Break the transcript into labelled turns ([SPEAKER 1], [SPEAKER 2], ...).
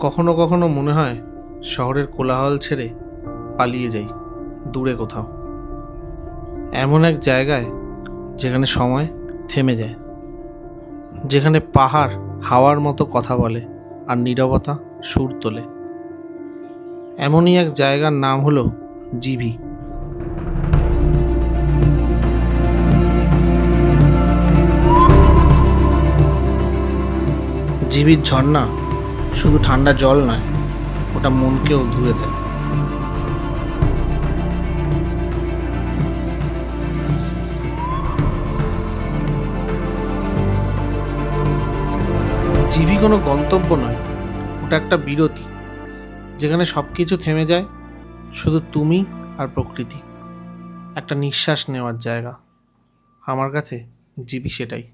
[SPEAKER 1] কখনো কখনো মনে হয় শহরের কোলাহল ছেড়ে পালিয়ে যাই দূরে কোথাও, এমন এক জায়গায় যেখানে সময় থেমে যায়, যেখানে পাহাড় হাওয়ার মতো কথা বলে আর নীরবতা সুর তোলে। এমনই এক জায়গার নাম হলো জিভি। জিভির ঝর্ণা শুধু ঠান্ডা জল নয়, ওটা মনকেও ধুয়ে দেয়। জিভি কোনো গন্তব্য নয়, ওটা একটা বিরতি, যেখানে সব কিছু থেমে যায়, শুধু তুমি আর প্রকৃতি। একটা নিঃশ্বাস নেওয়ার জায়গা। আমার কাছে জিভি সেটাই।